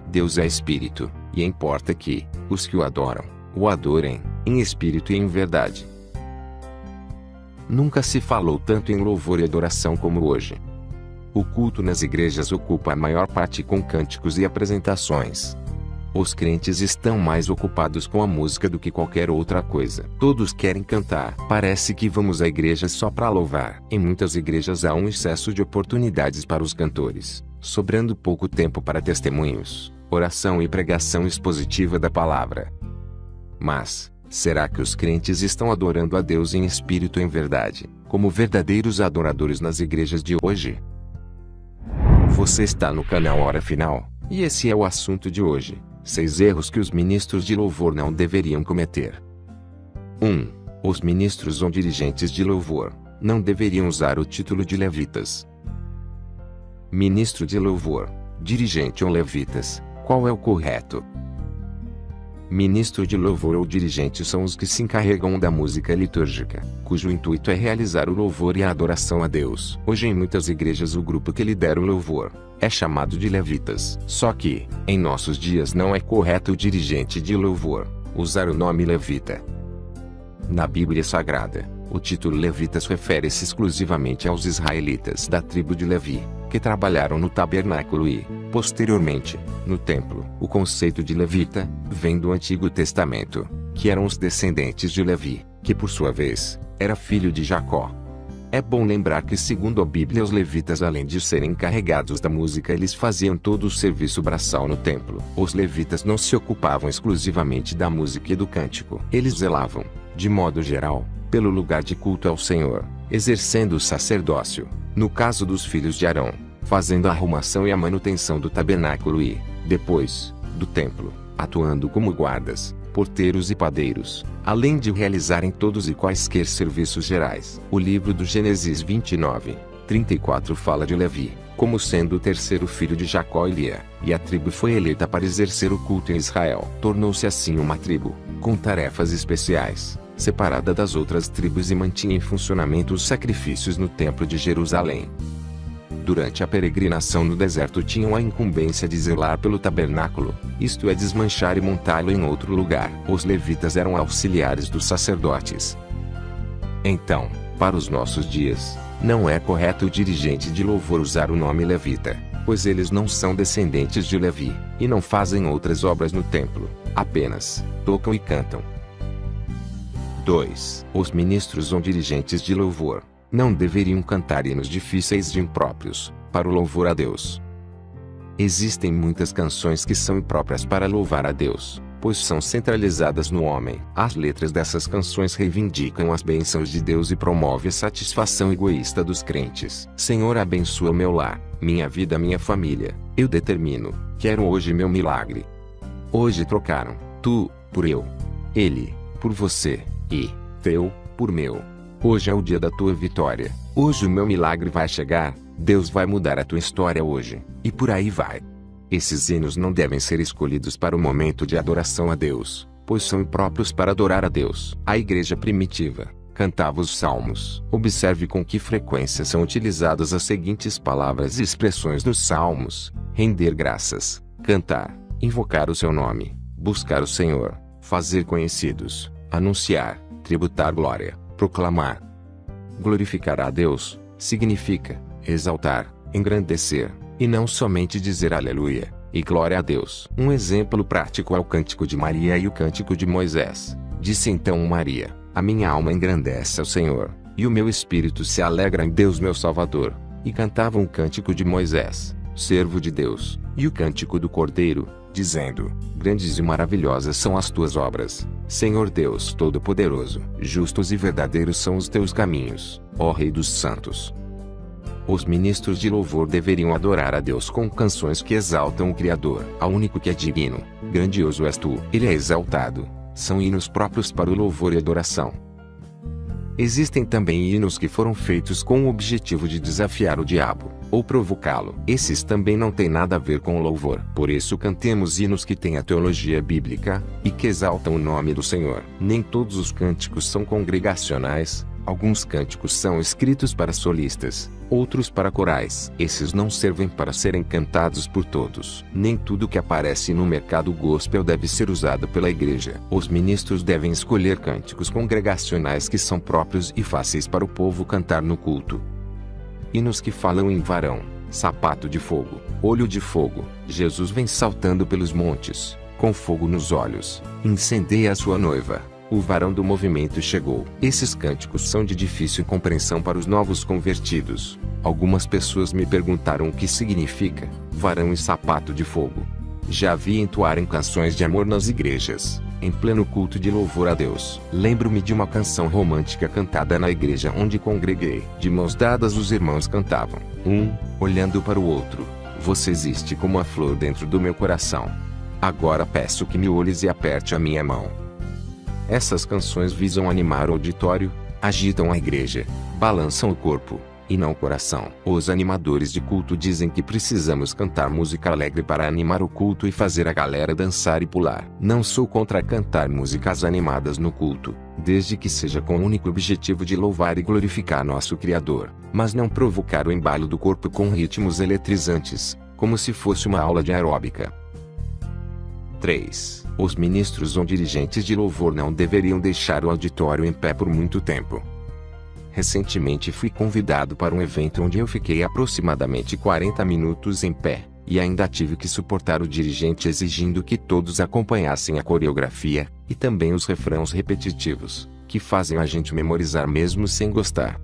Deus é espírito, e importa que os que o adoram, o adorem, em espírito e em verdade. Nunca se falou tanto em louvor e adoração como hoje. O culto nas igrejas ocupa a maior parte com cânticos e apresentações. Os crentes estão mais ocupados com a música do que qualquer outra coisa. Todos querem cantar. Parece que vamos à igreja só para louvar. Em muitas igrejas há um excesso de oportunidades para os cantores, sobrando pouco tempo para testemunhos, oração e pregação expositiva da palavra. Mas, será que os crentes estão adorando a Deus em espírito e em verdade, como verdadeiros adoradores nas igrejas de hoje? Você está no canal Hora Final, e esse é o assunto de hoje: 6 erros que os ministros de louvor não deveriam cometer. 1. Os ministros ou dirigentes de louvor não deveriam usar o título de levitas. Ministro de louvor, dirigente ou levitas, qual é o correto? Ministro de louvor ou dirigente são os que se encarregam da música litúrgica, cujo intuito é realizar o louvor e a adoração a Deus. Hoje em muitas igrejas o grupo que lidera o louvor é chamado de levitas. Só que, em nossos dias não é correto o dirigente de louvor usar o nome levita. Na Bíblia Sagrada, o título levitas refere-se exclusivamente aos israelitas da tribo de Levi, que trabalharam no tabernáculo e, posteriormente, no templo. O conceito de levita vem do Antigo Testamento, que eram os descendentes de Levi, que por sua vez, era filho de Jacó. É bom lembrar que, segundo a Bíblia, os levitas, além de serem encarregados da música, eles faziam todo o serviço braçal no templo. Os levitas não se ocupavam exclusivamente da música e do cântico. Eles zelavam, de modo geral, pelo lugar de culto ao Senhor, exercendo o sacerdócio, no caso dos filhos de Arão, fazendo a arrumação e a manutenção do tabernáculo e, depois, do templo, atuando como guardas, porteiros e padeiros, além de realizarem todos e quaisquer serviços gerais. O livro do Gênesis 29:34 fala de Levi, como sendo o terceiro filho de Jacó e Lia, e a tribo foi eleita para exercer o culto em Israel. Tornou-se assim uma tribo, com tarefas especiais, separada das outras tribos, e mantinha em funcionamento os sacrifícios no templo de Jerusalém. Durante a peregrinação no deserto tinham a incumbência de zelar pelo tabernáculo, isto é, desmanchar e montá-lo em outro lugar. Os levitas eram auxiliares dos sacerdotes. Então, para os nossos dias, não é correto o dirigente de louvor usar o nome levita, pois eles não são descendentes de Levi, e não fazem outras obras no templo, apenas tocam e cantam. 2. Os ministros ou dirigentes de louvor não deveriam cantar hinos difíceis e impróprios para o louvor a Deus. Existem muitas canções que são impróprias para louvar a Deus, pois são centralizadas no homem. As letras dessas canções reivindicam as bênçãos de Deus e promovem a satisfação egoísta dos crentes. Senhor, abençoa meu lar, minha vida, minha família. Eu determino, quero hoje meu milagre. Hoje trocaram tu por eu, ele por você e teu por meu. Hoje é o dia da tua vitória. Hoje o meu milagre vai chegar. Deus vai mudar a tua história hoje. E por aí vai. Esses hinos não devem ser escolhidos para o momento de adoração a Deus, pois são impróprios para adorar a Deus. A igreja primitiva cantava os salmos. Observe com que frequência são utilizadas as seguintes palavras e expressões nos salmos: render graças, cantar, invocar o seu nome, buscar o Senhor, fazer conhecidos, anunciar, tributar glória, proclamar. Glorificar a Deus significa exaltar, engrandecer, e não somente dizer aleluia e glória a Deus. Um exemplo prático é o cântico de Maria e o cântico de Moisés. Disse então Maria: a minha alma engrandece ao Senhor, e o meu espírito se alegra em Deus meu Salvador. E cantavam o cântico de Moisés, servo de Deus, e o cântico do Cordeiro, dizendo: grandes e maravilhosas são as tuas obras, Senhor Deus Todo-Poderoso. Justos e verdadeiros são os teus caminhos, ó Rei dos Santos. Os ministros de louvor deveriam adorar a Deus com canções que exaltam o Criador, ao único que é digno. Grandioso és tu, ele é exaltado. São hinos próprios para o louvor e adoração. Existem também hinos que foram feitos com o objetivo de desafiar o diabo, ou provocá-lo. Esses também não têm nada a ver com o louvor. Por isso cantemos hinos que têm a teologia bíblica, e que exaltam o nome do Senhor. Nem todos os cânticos são congregacionais, Alguns cânticos são escritos para solistas, outros para corais. Esses não servem para serem cantados por todos. Nem tudo que aparece no mercado gospel deve ser usado pela igreja. Os ministros devem escolher cânticos congregacionais que são próprios e fáceis para o povo cantar no culto. Hinos que falam em varão, sapato de fogo, olho de fogo. Jesus vem saltando pelos montes, com fogo nos olhos. Incendeia a sua noiva. O varão do movimento chegou. Esses cânticos são de difícil compreensão para os novos convertidos. Algumas pessoas me perguntaram o que significa varão e sapato de fogo. Já vi entoarem canções de amor nas igrejas, em pleno culto de louvor a Deus. Lembro-me de uma canção romântica cantada na igreja onde congreguei. De mãos dadas os irmãos cantavam, olhando para o outro. Você existe como a flor dentro do meu coração. Agora peço que me olhes e aperte a minha mão. Essas canções visam animar o auditório, agitam a igreja, balançam o corpo, e não o coração. Os animadores de culto dizem que precisamos cantar música alegre para animar o culto e fazer a galera dançar e pular. Não sou contra cantar músicas animadas no culto, desde que seja com o único objetivo de louvar e glorificar nosso Criador, mas não provocar o embalo do corpo com ritmos eletrizantes, como se fosse uma aula de aeróbica. 3. Os ministros ou dirigentes de louvor não deveriam deixar o auditório em pé por muito tempo. Recentemente fui convidado para um evento onde eu fiquei aproximadamente 40 minutos em pé, e ainda tive que suportar o dirigente exigindo que todos acompanhassem a coreografia, e também os refrãos repetitivos, que fazem a gente memorizar mesmo sem gostar.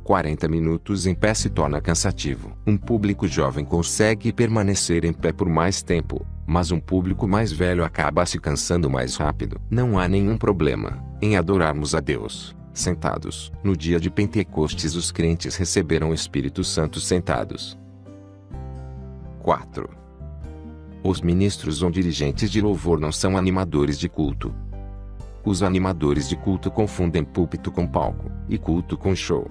40 minutos em pé se torna cansativo. Um público jovem consegue permanecer em pé por mais tempo, mas um público mais velho acaba se cansando mais rápido. Não há nenhum problema em adorarmos a Deus sentados. No dia de Pentecostes os crentes receberam o Espírito Santo sentados. 4. Os ministros ou dirigentes de louvor não são animadores de culto. Os animadores de culto confundem púlpito com palco, e culto com show.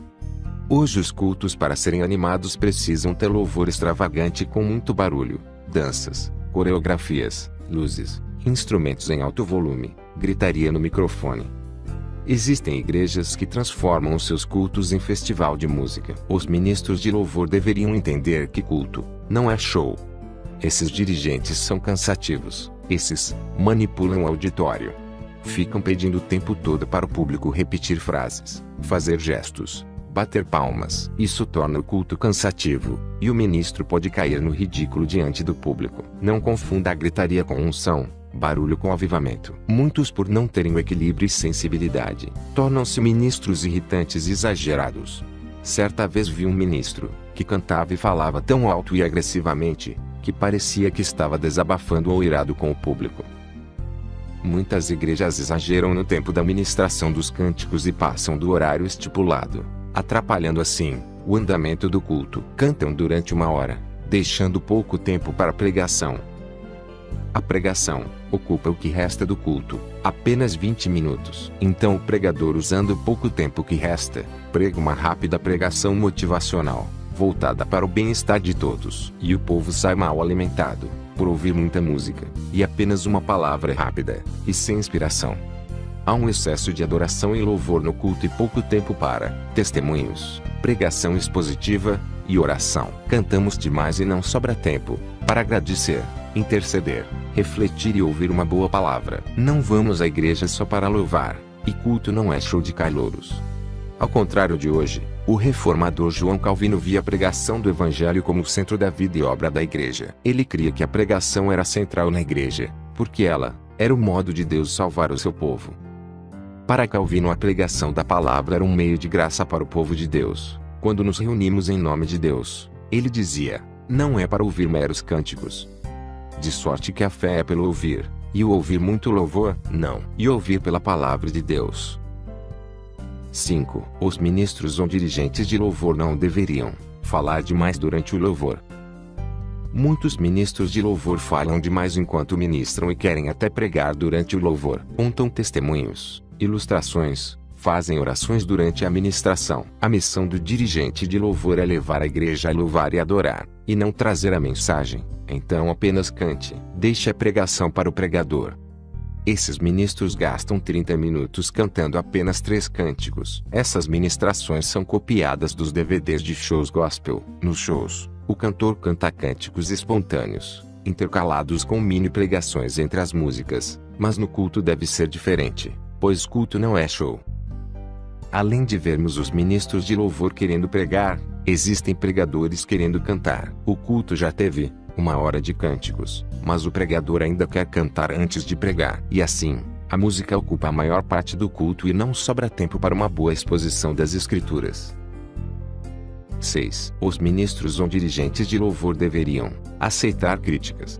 Hoje os cultos para serem animados precisam ter louvor extravagante com muito barulho, danças, coreografias, luzes, instrumentos em alto volume, gritaria no microfone. Existem igrejas que transformam os seus cultos em festival de música. Os ministros de louvor deveriam entender que culto não é show. Esses dirigentes são cansativos. Esses manipulam o auditório. Ficam pedindo o tempo todo para o público repetir frases, fazer gestos, bater palmas. Isso torna o culto cansativo, e o ministro pode cair no ridículo diante do público. Não confunda a gritaria com unção, barulho com avivamento. Muitos, por não terem o equilíbrio e sensibilidade, tornam-se ministros irritantes e exagerados. Certa vez vi um ministro que cantava e falava tão alto e agressivamente, que parecia que estava desabafando ou irado com o público. Muitas igrejas exageram no tempo da ministração dos cânticos e passam do horário estipulado, atrapalhando assim o andamento do culto. Cantam durante 1 hora, deixando pouco tempo para a pregação. A pregação ocupa o que resta do culto, apenas 20 minutos. Então o pregador, usando o pouco tempo que resta, prega uma rápida pregação motivacional, voltada para o bem-estar de todos. E o povo sai mal alimentado, por ouvir muita música, e apenas uma palavra rápida, e sem inspiração. Há um excesso de adoração e louvor no culto e pouco tempo para testemunhos, pregação expositiva e oração. Cantamos demais e não sobra tempo para agradecer, interceder, refletir e ouvir uma boa palavra. Não vamos à igreja só para louvar, e culto não é show de calouros. Ao contrário de hoje, o reformador João Calvino via a pregação do evangelho como o centro da vida e obra da igreja. Ele cria que a pregação era central na igreja, porque ela era o modo de Deus salvar o seu povo. Para Calvino, a pregação da palavra era um meio de graça para o povo de Deus. Quando nos reunimos em nome de Deus, ele dizia, não é para ouvir meros cânticos. De sorte que a fé é pelo ouvir, e o ouvir muito louvor, não, e ouvir pela palavra de Deus. 5. Os ministros ou dirigentes de louvor não deveriam falar demais durante o louvor. Muitos ministros de louvor falam demais enquanto ministram e querem até pregar durante o louvor. Contam testemunhos, ilustrações, fazem orações durante a ministração. A missão do dirigente de louvor é levar a igreja a louvar e adorar, e não trazer a mensagem. Então apenas cante. Deixe a pregação para o pregador. Esses ministros gastam 30 minutos cantando apenas 3 cânticos. Essas ministrações são copiadas dos DVDs de shows gospel. Nos shows, o cantor canta cânticos espontâneos, intercalados com mini pregações entre as músicas, mas no culto deve ser diferente, pois culto não é show. Além de vermos os ministros de louvor querendo pregar, existem pregadores querendo cantar. O culto já teve 1 hora de cânticos, mas o pregador ainda quer cantar antes de pregar. E assim, a música ocupa a maior parte do culto e não sobra tempo para uma boa exposição das escrituras. 6. Os ministros ou dirigentes de louvor deveriam aceitar críticas.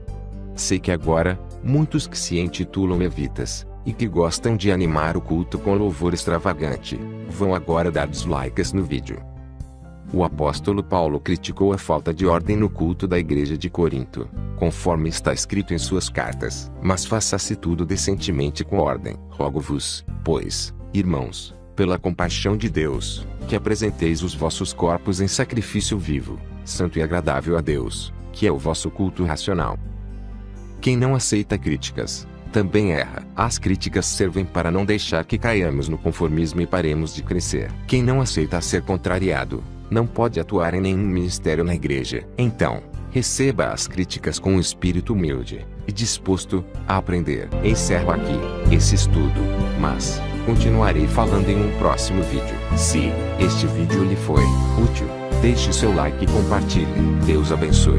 Sei que agora, muitos que se intitulam levitas, e que gostam de animar o culto com louvor extravagante, vão agora dar dislikes no vídeo. O apóstolo Paulo criticou a falta de ordem no culto da igreja de Corinto, conforme está escrito em suas cartas. Mas faça-se tudo decentemente com ordem. Rogo-vos, pois, irmãos, pela compaixão de Deus, que apresenteis os vossos corpos em sacrifício vivo, santo e agradável a Deus, que é o vosso culto racional. Quem não aceita críticas, também erra. As críticas servem para não deixar que caiamos no conformismo e paremos de crescer. Quem não aceita ser contrariado, não pode atuar em nenhum ministério na igreja. Então, receba as críticas com um espírito humilde e disposto a aprender. Encerro aqui esse estudo, mas continuarei falando em um próximo vídeo. Se este vídeo lhe foi útil, deixe seu like e compartilhe. Deus abençoe.